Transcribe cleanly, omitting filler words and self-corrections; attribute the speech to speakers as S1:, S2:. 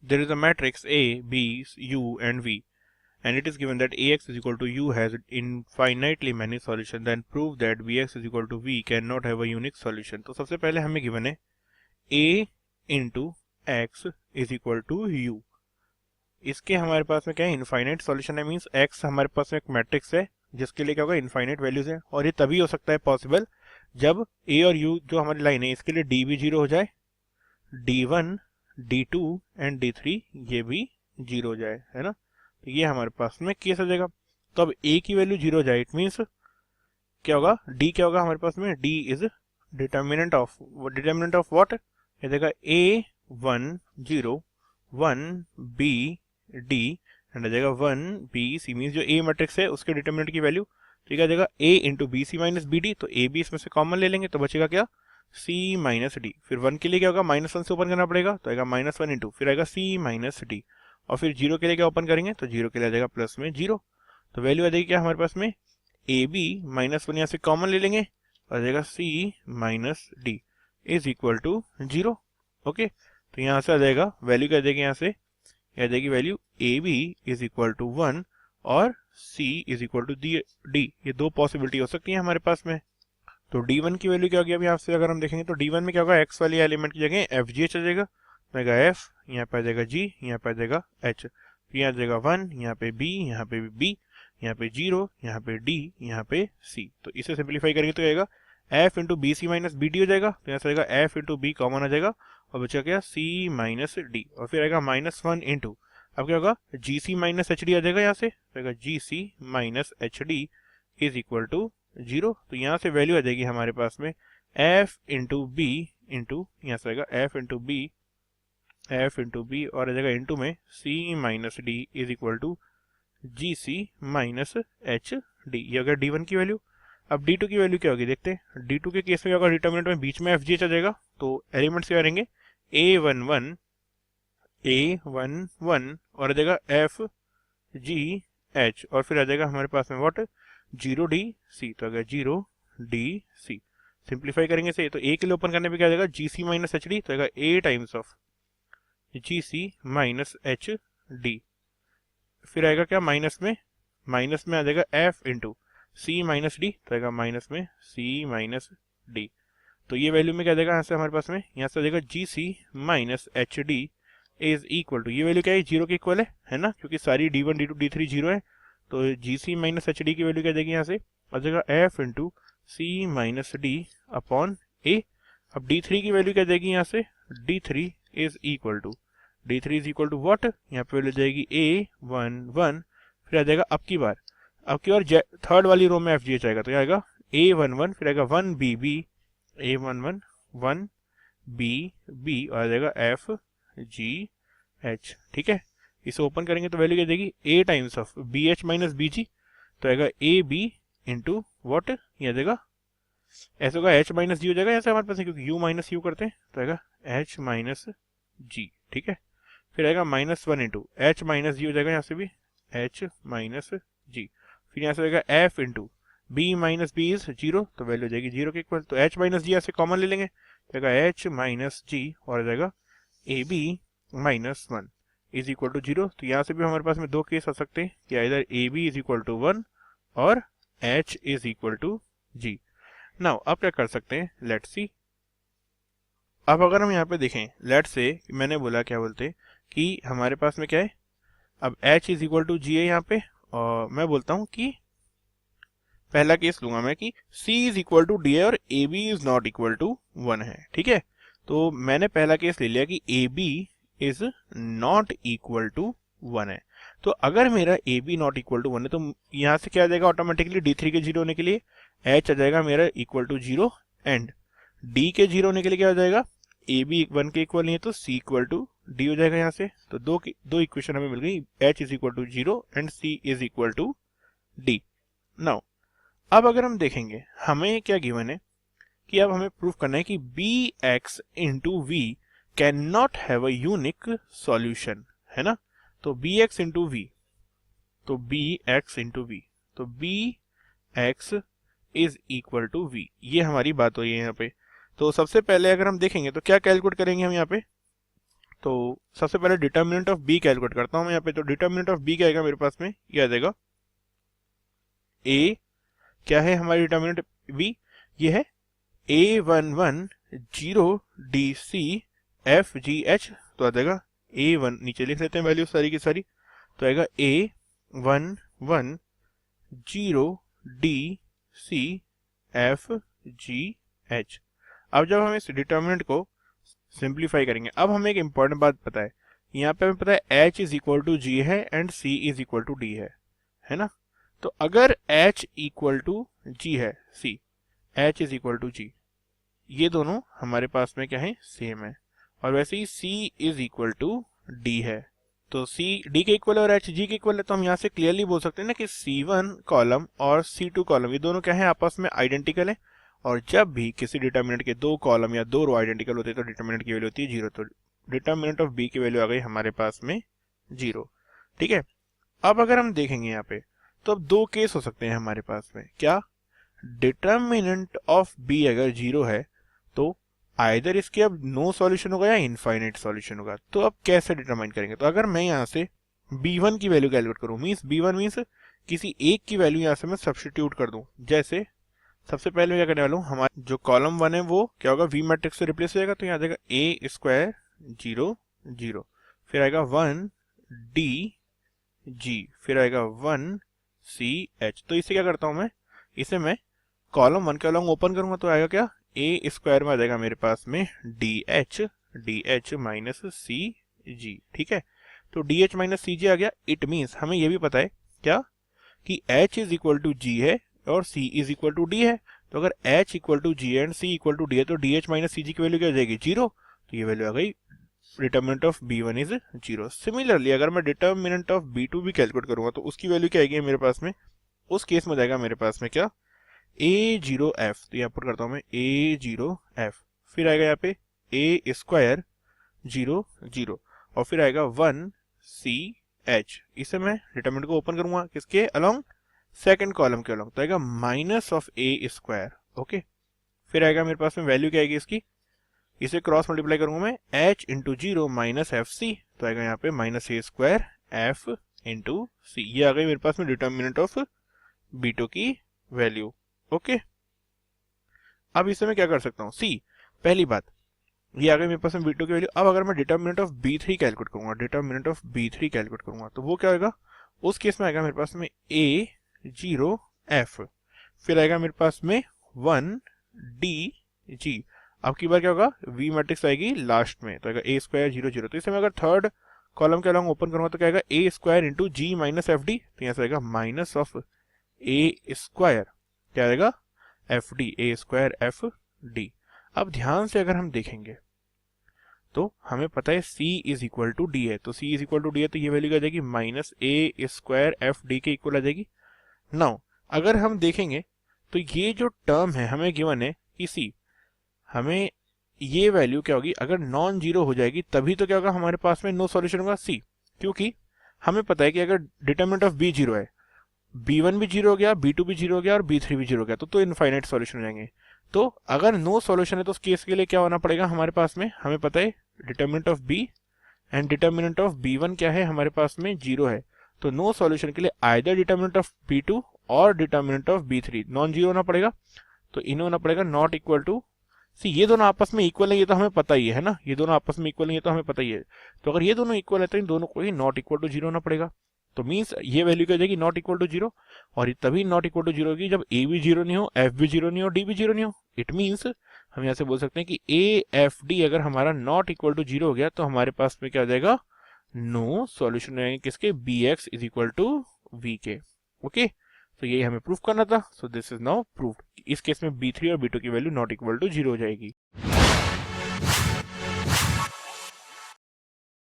S1: there is a matrix A, B, U and V and it is given that Ax is equal to U has infinitely many solutions, then prove that Bx is equal to V cannot have a unique solution. तो सबसे पहले हमें given है A into X is equal to U. इसके हमारे पास में क्या है, इनफाइनाइट सॉल्यूशन है, मींस X हमारे पास में एक मैट्रिक्स है जिसके लिए क्या होगा, इनफाइनाइट वैल्यूज है, और ये तभी हो सकता है पॉसिबल जब A और U जो हमारी लाइन है इसके लिए D भी 0 हो जाए, D1, D2 एंड D3 ये भी 0 हो जाए, है ना। तो ये हमारे पास में केस आ जाएगा। तो अब A की वैल्यू 0 हो जाए, इट मीन्स क्या होगा, D क्या होगा हमारे पास में, D is determinant of what, ये देगा A1 0 1 B D एंड आ जाएगा 1 B C, मीन्स जो A मैट्रिक्स है उसके डिटर्मिनेंट की वैल्यू, ठीक है, आ जाएगा A into B C minus B D, तो A B इसमें से कॉमन ले लेंगे तो बचेगा क्या, C माइनस डी, फिर 1 के लिए क्या होगा, -1 से ओपन करना पड़ेगा तो आएगा -1 इंटू, फिर आएगा C माइनस डी, और फिर 0 के लिए क्या ओपन करेंगे तो 0 के लिए आ जाएगा प्लस में 0, तो वैल्यू आ जाएगी क्या हमारे पास में, ए बी -1 यहाँ से कॉमन ले लेंगे, आ जाएगा C minus D is equal to 0। Okay, तो यहाँ से आ जाएगा वैल्यू क्या आ जाएगी, यहाँ से आ जाएगी value A B is equal to 1 और C is equal to D, ये दो पॉसिबिलिटी हो सकती है हमारे पास में। तो D1 की वैल्यू क्या होगी, अभी आपसे अगर हम देखेंगे तो D1 में क्या होगा, x वाली एलिमेंट की जगह FGH आ जाएगा, तो आएगा F, यहाँ पे आ जाएगा G, यहाँ पे आ जाएगा H, यहाँ आ जाएगा 1, यहाँ पे B, यहाँ पे B, यहाँ पे 0, यहाँ पे D, यहाँ पे C। तो इसे सिंप्लीफाई करेंगे तो आएगा F into B C minus B D हो जाएगा, तो यहाँ से आएगा F इंटू बी कॉमन आ जाएगा और बचेगा क्या C माइनस डी, और फिर आएगा -1 इंटू, अब क्या होगा G C minus H D आ जाएगा, यहाँ से आएगा G C minus H D is equal to 0। तो यहाँ से वैल्यू आ जाएगी हमारे पास में F इंटू बी इंटू, यहाँ से आएगा F इंटू बी और आ जाएगा इंटू में C minus D is equal to G C minus H D, ये हो गया D1 की वैल्यू। अब D2 की वैल्यू क्या होगी देखते हैं, D2 के केस में क्या होगा, डिटर्मिनेंट में बीच में FGH आ जाएगा, तो एलिमेंट्स क्या रहेंगे A11 और आ जाएगा FGH और फिर आ जाएगा हमारे पास में व्हाट 0DC, तो अगर 0DC सिंप्लीफाई करेंगे से तो A के लिए ओपन करने पे क्या आ जाएगा GC माइनस एच डी, तो आएगा A times of GC minus H D, फिर आएगा क्या माइनस में आ जाएगा F into C minus D, तो आएगा माइनस में C माइनस डी, तो ये वैल्यू में क्या आ जाएगा यहाँ से हमारे पास में, यहाँ से आ जाएगा GC minus H D is equal to, ये वैल्यू क्या है 0 के इक्वल है ना, क्योंकि सारी D1 D2 D3 0 है, तो GC माइनस एच डी की वैल्यू क्या आ जाएगी, यहाँ से आ जाएगा F into C minus D upon A। अब D3 की वैल्यू क्या आ जाएगी, यहाँ से D3 is equal to what, यहाँ पे वैल्यू जाएगी A11, फिर आ जाएगा अब की बार थर्ड वाली रो में FGH आएगा, तो क्या आएगा A11, फिर आएगा 1BB A11 1BB और आ जाएगा FGH, ठीक है। इसे ओपन करेंगे तो वैल्यू क्या देगी A times of BH minus BG, तो आएगा AB इंटू वॉट, ये आ जाएगा ऐसे होगा H माइनस G हो जाएगा, ऐसे हमारे पास है क्योंकि U माइनस U करते हैं, तो आएगा H माइनस G, ठीक है। फिर आएगा -1 इंटू H माइनस G हो जाएगा, यहाँ से भी H माइनस G, फिर यहाँ से आएगा F into B minus B is 0, तो वैल्यू हो जाएगी 0 के इक्वल, तो H माइनस G यहाँ से कॉमन ले लेंगे, तो आएगा H माइनस G और आ जाएगा AB minus 1 is equal to 0। तो यहाँ से भी हमारे पास में दो केस आ सकते हैं कि इधर AB इज इक्वल टू 1 और H is equal to G। Now अब क्या कर सकते हैं, लेट्स सी। अब अगर हम यहाँ पे देखें, लेट्स से मैंने बोला क्या बोलते हैं कि हमारे पास में क्या है, अब H is equal to G है यहाँ पे, और मैं बोलता हूँ कि पहला केस लूंगा मैं कि C is equal to D है और AB is not equal to 1 है, ठीक है। तो मैंने पहला केस ले लिया कि AB is not equal to 1 है, तो अगर मेरा AB नॉट इक्वल टू 1 है तो यहाँ से क्या आ जाएगा ऑटोमेटिकली D3 के 0 होने के लिए H आ जाएगा मेरा इक्वल टू 0 एंड D के 0 होने के लिए क्या हो जाएगा, AB 1 के इक्वल नहीं है तो C इक्वल टू D हो जाएगा यहाँ से, तो दो इक्वेशन हमें मिल गई, H is equal to 0 and C is equal to D। Now अब अगर हम देखेंगे हमें क्या गिवन है कि अब हमें प्रूफ करना है कि Bx into V can not have a unique solution, है ना। तो Bx इंटू V, तो Bx is equal to V, ये हमारी बात हुई है यहाँ पे। तो सबसे पहले अगर हम देखेंगे तो क्या कैलकुलेट करेंगे हम यहाँ पे, तो सबसे पहले डिटर्मिनेंट ऑफ बी कैलकुलेट करता हूँ मैं यहाँ पे। तो डिटर्मिनेंट ऑफ बी क्या आएगा मेरे पास में, ये आ जाएगा ए, क्या है हमारी डिटर्मिनेंट बी, ये है A11 0DC FGH। तो आ जाएगा A1, नीचे लिख लेते हैं वैल्यू सारी की सारी, तो आएगा A11 0DC FGH। अब जब हम इस डिटर्मिनेंट को सिंप्लीफाई करेंगे, अब हमें एक इंपॉर्टेंट बात पता है, यहाँ पे हमें पता है H is equal to G है and C is equal to D है ना। तो अगर H इक्वल टू G है, C H is equal to G, ये दोनों हमारे पास में क्या है, सेम है। और वैसे ही C is equal to D है, तो C D के इक्वल है और H G के इक्वल है। तो हम यहाँ से क्लियरली बोल सकते हैं ना कि C1 कॉलम और C2 कॉलम ये दोनों क्या है, आपस में आइडेंटिकल है। और जब भी किसी डिटर्मिनेंट के दो कॉलम या दो रो आइडेंटिकल होते हैं तो डिटर्मिनेंट की वैल्यू होती है 0। तो डिटर्मिनेंट ऑफ B की वैल्यू आ गई हमारे पास में 0। ठीक है, अब अगर हम देखेंगे यहाँ पे, तो अब दो केस हो सकते हैं हमारे पास में। क्या, डिटर्मिनेंट ऑफ B अगर 0 है तो आइदर इसके अब नो सॉल्यूशन होगा या इनफाइनाइट सॉल्यूशन होगा। तो अब कैसे डिटरमाइन करेंगे, तो अगर मैं यहाँ से B1 की वैल्यू कैलकुलेट करूँ, मीन्स B1 मीन्स किसी एक की वैल्यू यहाँ से मैं सब्स्टिट्यूट कर दूं। जैसे सबसे पहले मैं क्या करने वाला हूँ, हमारा जो कॉलम 1 है वो क्या होगा, V मैट्रिक्स से रिप्लेस हो जाएगा। तो यहाँ आ जाएगा A स्क्वायर 0 0, फिर आएगा 1 D G, फिर आएगा 1 C H। तो इसे क्या करता हूँ मैं, इसे मैं कॉलम 1 के अलॉन्ग ओपन करूंगा तो आएगा क्या, A स्क्वायर में आ जाएगा मेरे पास में DH माइनस CG। ठीक है, तो DH माइनस CG आ गया। इट मीन्स हमें ये भी पता है क्या, कि H is equal to G है और C is equal to D है। तो अगर H equal to G and C equal to D है तो DH माइनस CG की वैल्यू क्या हो जाएगी, 0। तो ये वैल्यू आ गई, determinant of B1 is 0। Similarly अगर मैं डिटर्मिनेंट ऑफ B2 भी कैलकुलेट करूंगा तो उसकी वैल्यू क्या आएगी मेरे पास में, उस केस में जाएगा मेरे पास में क्या, A0F। तो यहाँ पर करता हूँ मैं A0F, फिर आएगा यहाँ पे A स्क्वायर 0 0, और फिर आएगा 1 CH। इसे मैं डिटर्मिनेंट को ओपन करूंगा किसके अलॉन्ग, सेकंड कॉलम के अलॉन्ग, तो आएगा minus of A square. Okay, फिर आएगा मेरे पास में वैल्यू क्या आएगी इसकी, इसे क्रॉस मल्टीप्लाई करूंगा मैं, H इंटू 0 माइनस FC, तो आएगा यहाँ पे minus A square F into C। ये आ गई मेरे पास में डिटर्मिनेंट ऑफ B2 की वैल्यू। ओके, अब इसे मैं क्या कर सकता हूँ, सी पहली बात ये आ गई मेरे पास में B2 की वैल्यू। अब अगर मैं डिटर्मिनेंट ऑफ B3 कैलकुलेट करूंगा, डिटर्मिनेंट ऑफ B3 कैलकुलेट करूंगा तो वो क्या होगा, उस केस में आएगा मेरे पास में A0F, फिर आएगा मेरे पास में 1 DG। अब की बार क्या होगा, V मैट्रिक्स आएगी लास्ट में, तो आएगा A स्क्वायर 0 0। तो इसे मैं अगर थर्ड कॉलम के अलॉन्ग ओपन करूंगा तो क्या आएगा, A square into G minus FD। तो यहाँ से आएगा माइनस ऑफ A स्क्वायर, क्या आएगा, FD, A स्क्वायर FD। अब ध्यान से अगर हम देखेंगे तो हमें पता है C is equal to D है, तो C is equal to D है तो ये वैल्यू क्या आ जाएगी, माइनस A स्क्वायर FD के इक्वल आ जाएगी। नाउ अगर हम देखेंगे तो ये जो टर्म है हमें गिवन है कि C, हमें ये वैल्यू क्या होगी, अगर नॉन जीरो हो जाएगी तभी तो क्या होगा, हमारे पास में नो सॉल्यूशन होगा C, क्योंकि हमें पता है कि अगर डिटर्मिनेंट ऑफ B 0 है, B1 भी 0 हो गया, B2 भी 0 हो गया और B3 भी 0 हो गया, तो इनफाइनाइट सॉल्यूशन हो जाएंगे। तो अगर नो सॉल्यूशन है तो उस केस के लिए क्या होना पड़ेगा हमारे पास में, हमें पता है determinant of B and determinant of B1 क्या है हमारे पास में 0 है। तो नो सॉल्यूशन के लिए आइदर डिटर्मिनेंट ऑफ B2 और determinant of B3 non zero होना पड़ेगा। तो इन्हें होना पड़ेगा नॉट इक्वल टू सी, ये दोनों आपस में इक्वल है ये तो हमें पता ही है ना, ये दोनों आपस में इक्वल है ये तो हमें पता ही है। तो अगर ये दोनों इक्वल है तो इन दोनों को ही नॉट इक्वल टू 0 होना पड़ेगा। तो मीन्स ये वैल्यू क्या हो जाएगी, नॉट इक्वल टू 0, और ये तभी नॉट इक्वल टू 0 होगी जब A भी 0 नहीं हो, F भी 0 नहीं हो, D भी 0 नहीं हो। इट मीन्स हम यहाँ से बोल सकते हैं कि AFD अगर हमारा नॉट इक्वल टू 0 हो गया तो हमारे पास में क्या हो जाएगा, नो सॉल्यूशन रहेंगे किसके, BX is equal to V के। ओके, तो यही हमें प्रूफ करना था। So this is now proved. इस केस में B3 और B2 की वैल्यू नॉट इक्वल टू 0 हो जाएगी।